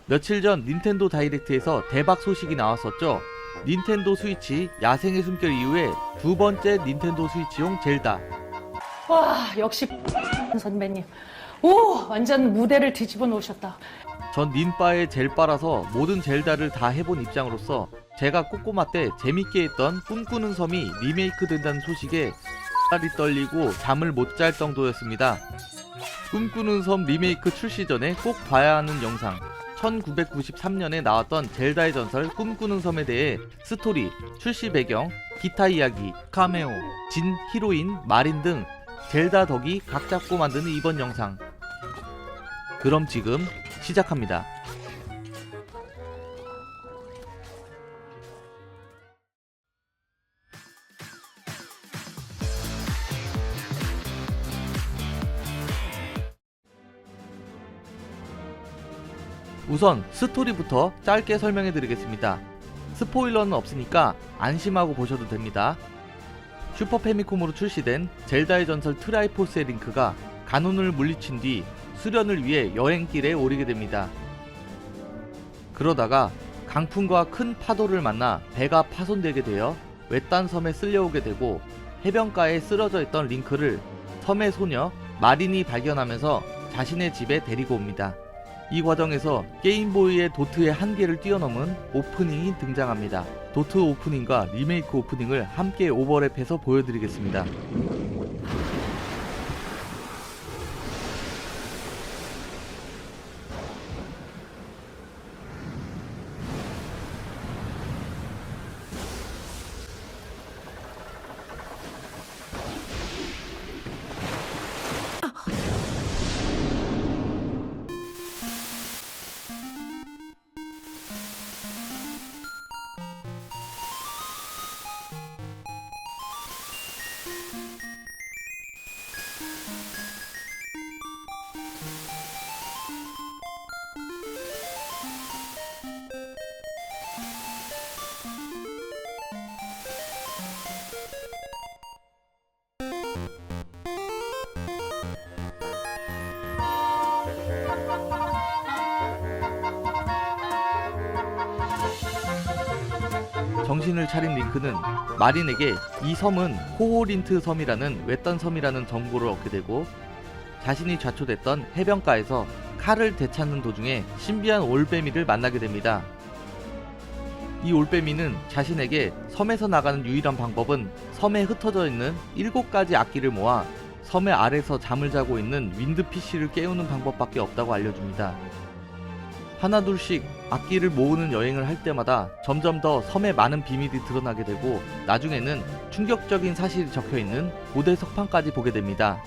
며칠 전 닌텐도 다이렉트에서 대박 소식이 나왔었죠. 닌텐도 스위치 야생의 숨결 이후에 두 번째 닌텐도 스위치용 젤다. 와, 역시 선배님. 오, 완전 무대를 뒤집어 놓으셨다. 전 닌바에 젤바라서 모든 젤다를 다 해본 입장으로서 제가 꼬꼬마 때 재밌게 했던 꿈꾸는 섬이 리메이크 된다는 소식에 살이 떨리고 잠을 못 잘 정도였습니다. 꿈꾸는 섬 리메이크 출시 전에 꼭 봐야 하는 영상. 1993년에 나왔던 젤다의 전설 꿈꾸는 섬에 대해 스토리, 출시 배경, 기타 이야기, 카메오, 진, 히로인, 마린 등 젤다 덕이 각 잡고 만드는 이번 영상. 그럼 지금 시작합니다. 우선 스토리부터 짧게 설명해 드리겠습니다. 스포일러는 없으니까 안심하고 보셔도 됩니다. 슈퍼 패미콤으로 출시된 젤다의 전설 트라이포스의 링크가 가논을 물리친 뒤 수련을 위해 여행길에 오르게 됩니다. 그러다가 강풍과 큰 파도를 만나 배가 파손되게 되어 외딴 섬에 쓸려오게 되고 해변가에 쓰러져 있던 링크를 섬의 소녀 마린이 발견하면서 자신의 집에 데리고 옵니다. 이 과정에서 게임보이의 도트의 한계를 뛰어넘은 오프닝이 등장합니다. 도트 오프닝과 리메이크 오프닝을 함께 오버랩해서 보여드리겠습니다. 정신을 차린 링크는 마린에게 이 섬은 호호린트 섬이라는 외딴 섬이라는 정보를 얻게 되고 자신이 좌초됐던 해변가에서 칼을 되찾는 도중에 신비한 올빼미를 만나게 됩니다. 이 올빼미는 자신에게 섬에서 나가는 유일한 방법은 섬에 흩어져 있는 7가지 악기를 모아 섬의 아래서 잠을 자고 있는 윈드피쉬를 깨우는 방법밖에 없다고 알려줍니다. 하나둘씩 악기를 모으는 여행을 할 때마다 점점 더 섬의 많은 비밀이 드러나게 되고 나중에는 충격적인 사실이 적혀있는 고대 석판까지 보게 됩니다.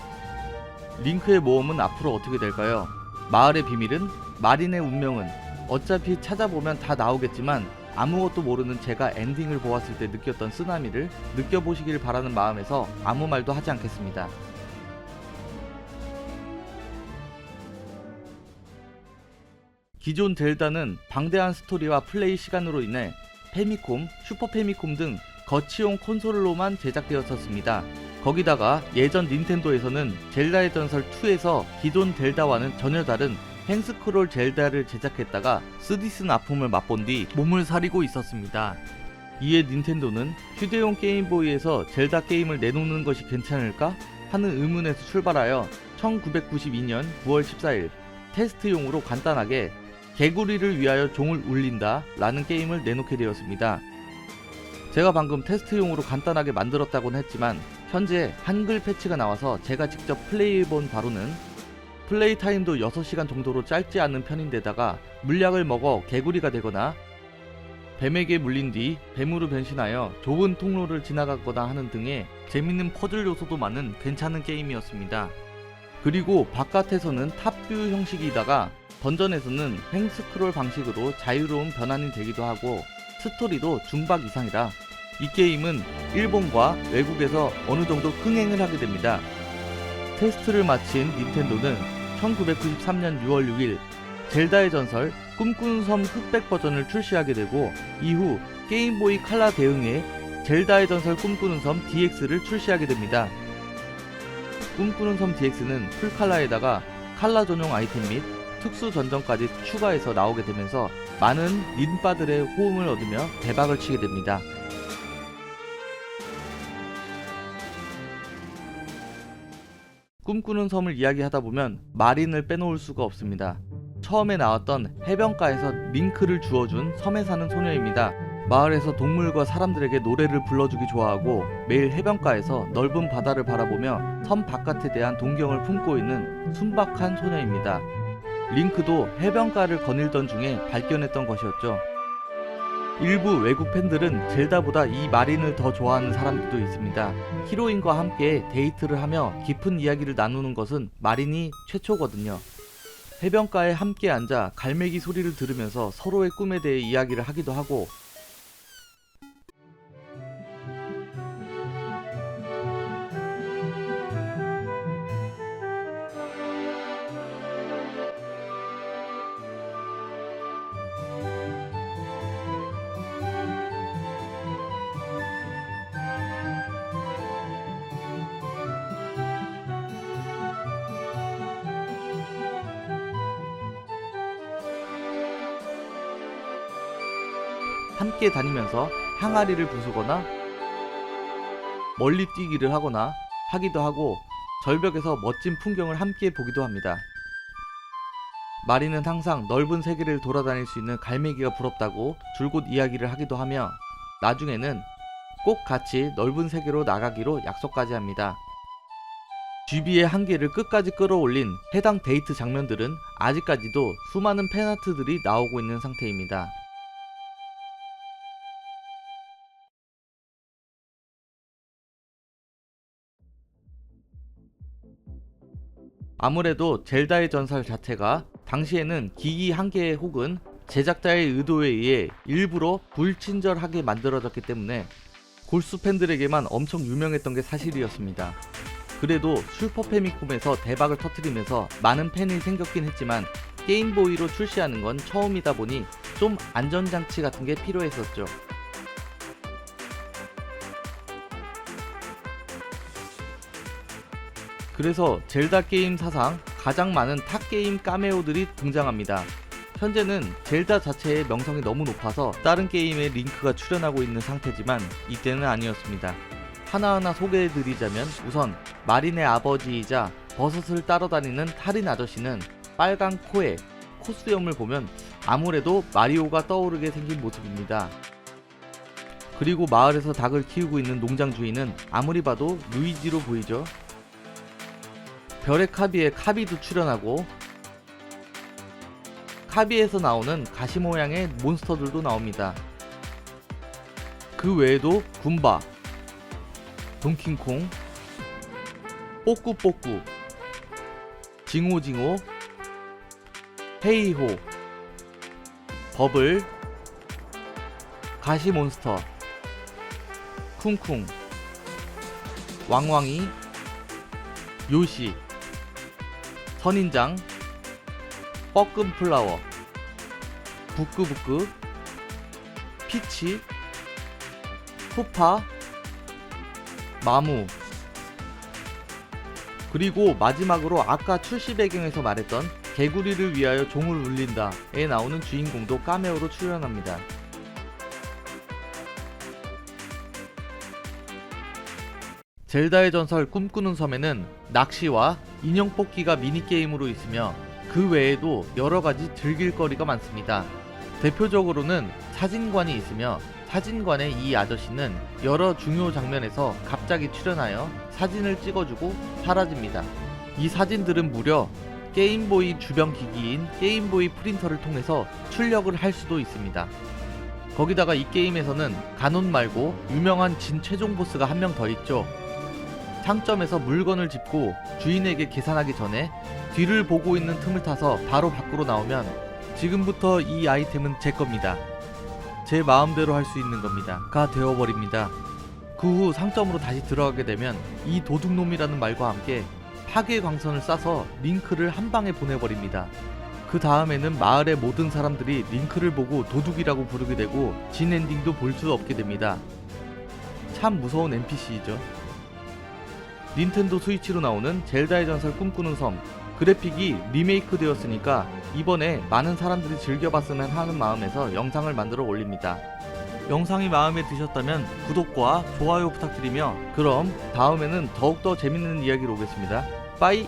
링크의 모험은 앞으로 어떻게 될까요? 마을의 비밀은, 마린의 운명은 어차피 찾아보면 다 나오겠지만 아무것도 모르는 제가 엔딩을 보았을 때 느꼈던 쓰나미를 느껴보시길 바라는 마음에서 아무 말도 하지 않겠습니다. 기존 젤다는 방대한 스토리와 플레이 시간으로 인해 패미콤, 슈퍼 패미콤 등 거치용 콘솔로만 제작되었었습니다. 거기다가 예전 닌텐도에서는 젤다의 전설 2에서 기존 젤다와는 전혀 다른 횡스크롤 젤다를 제작했다가 쓰디쓴 아픔을 맛본 뒤 몸을 사리고 있었습니다. 이에 닌텐도는 휴대용 게임보이에서 젤다 게임을 내놓는 것이 괜찮을까? 하는 의문에서 출발하여 1992년 9월 14일 테스트용으로 간단하게 개구리를 위하여 종을 울린다 라는 게임을 내놓게 되었습니다. 제가 방금 테스트용으로 간단하게 만들었다고는 했지만 현재 한글 패치가 나와서 제가 직접 플레이해본 바로는 플레이 타임도 6시간 정도로 짧지 않은 편인데다가 물약을 먹어 개구리가 되거나 뱀에게 물린 뒤 뱀으로 변신하여 좁은 통로를 지나가거나 하는 등의 재밌는 퍼즐 요소도 많은 괜찮은 게임이었습니다. 그리고 바깥에서는 탑뷰 형식이다가 던전에서는 횡스크롤 방식으로 자유로운 변환이 되기도 하고 스토리도 중박 이상이라 이 게임은 일본과 외국에서 어느 정도 흥행을 하게 됩니다. 테스트를 마친 닌텐도는 1993년 6월 6일 젤다의 전설 꿈꾸는 섬 흑백 버전을 출시하게 되고 이후 게임보이 칼라 대응에 젤다의 전설 꿈꾸는 섬 DX를 출시하게 됩니다. 꿈꾸는 섬 DX는 풀칼라에다가 칼라 전용 아이템 및 특수 던전까지 추가해서 나오게 되면서 많은 린빠들의 호응을 얻으며 대박을 치게 됩니다. 꿈꾸는 섬을 이야기하다 보면 마린을 빼놓을 수가 없습니다. 처음에 나왔던 해변가에서 링크를 주워준 섬에 사는 소녀입니다. 마을에서 동물과 사람들에게 노래를 불러주기 좋아하고 매일 해변가에서 넓은 바다를 바라보며 섬 바깥에 대한 동경을 품고 있는 순박한 소녀입니다. 링크도 해변가를 거닐던 중에 발견했던 것이었죠. 일부 외국 팬들은 젤다보다 이 마린을 더 좋아하는 사람들도 있습니다. 히로인과 함께 데이트를 하며 깊은 이야기를 나누는 것은 마린이 최초거든요. 해변가에 함께 앉아 갈매기 소리를 들으면서 서로의 꿈에 대해 이야기를 하기도 하고, 함께 다니면서 항아리를 부수거나 멀리 뛰기를 하거나 하기도 하고, 절벽에서 멋진 풍경을 함께 보기도 합니다. 마린은 항상 넓은 세계를 돌아다닐 수 있는 갈매기가 부럽다고 줄곧 이야기를 하기도 하며, 나중에는 꼭 같이 넓은 세계로 나가기로 약속까지 합니다. GB의 한계를 끝까지 끌어올린 해당 데이트 장면들은 아직까지도 수많은 팬아트들이 나오고 있는 상태입니다. 아무래도 젤다의 전설 자체가 당시에는 기기 한계 혹은 제작자의 의도에 의해 일부러 불친절하게 만들어졌기 때문에 골수 팬들에게만 엄청 유명했던 게 사실이었습니다. 그래도 슈퍼 패미콤에서 대박을 터뜨리면서 많은 팬이 생겼긴 했지만 게임보이로 출시하는 건 처음이다 보니 좀 안전장치 같은 게 필요했었죠. 그래서 젤다 게임 사상 가장 많은 탑게임 카메오들이 등장합니다. 현재는 젤다 자체의 명성이 너무 높아서 다른 게임에 링크가 출연하고 있는 상태지만 이때는 아니었습니다. 하나하나 소개해드리자면, 우선 마린의 아버지이자 버섯을 따라다니는 탈인 아저씨는 빨간 코에 코수염을 보면 아무래도 마리오가 떠오르게 생긴 모습입니다. 그리고 마을에서 닭을 키우고 있는 농장 주인은 아무리 봐도 루이지로 보이죠. 별의 카비에 카비도 출연하고, 카비에서 나오는 가시 모양의 몬스터들도 나옵니다. 그 외에도 군바, 동킹콩, 뽀꾸뽀꾸, 징오징오, 헤이호, 버블, 가시몬스터, 쿵쿵, 왕왕이, 요시, 선인장, 뻐끔플라워, 부끄부끄, 피치, 푸파, 마무, 그리고 마지막으로 아까 출시 배경에서 말했던 개구리를 위하여 종을 울린다에 나오는 주인공도 카메오로 출연합니다. 젤다의 전설 꿈꾸는 섬에는 낚시와 인형 뽑기가 미니게임으로 있으며 그 외에도 여러가지 즐길거리가 많습니다. 대표적으로는 사진관이 있으며, 사진관의 이 아저씨는 여러 중요 장면에서 갑자기 출연하여 사진을 찍어주고 사라집니다. 이 사진들은 무려 게임보이 주변 기기인 게임보이 프린터를 통해서 출력을 할 수도 있습니다. 거기다가 이 게임에서는 가논 말고 유명한 진 최종 보스가 한 명 더 있죠. 상점에서 물건을 짚고 주인에게 계산하기 전에 뒤를 보고 있는 틈을 타서 바로 밖으로 나오면 지금부터 이 아이템은 제 겁니다, 제 마음대로 할 수 있는 겁니다 가 되어버립니다. 그 후 상점으로 다시 들어가게 되면 이 도둑놈이라는 말과 함께 파괴 광선을 쏴서 링크를 한 방에 보내버립니다. 그 다음에는 마을의 모든 사람들이 링크를 보고 도둑이라고 부르게 되고 진 엔딩도 볼 수 없게 됩니다. 참 무서운 NPC이죠. 닌텐도 스위치로 나오는 젤다의 전설 꿈꾸는 섬, 그래픽이 리메이크 되었으니까 이번에 많은 사람들이 즐겨봤으면 하는 마음에서 영상을 만들어 올립니다. 영상이 마음에 드셨다면 구독과 좋아요 부탁드리며 그럼 다음에는 더욱더 재밌는 이야기로 오겠습니다. 빠이!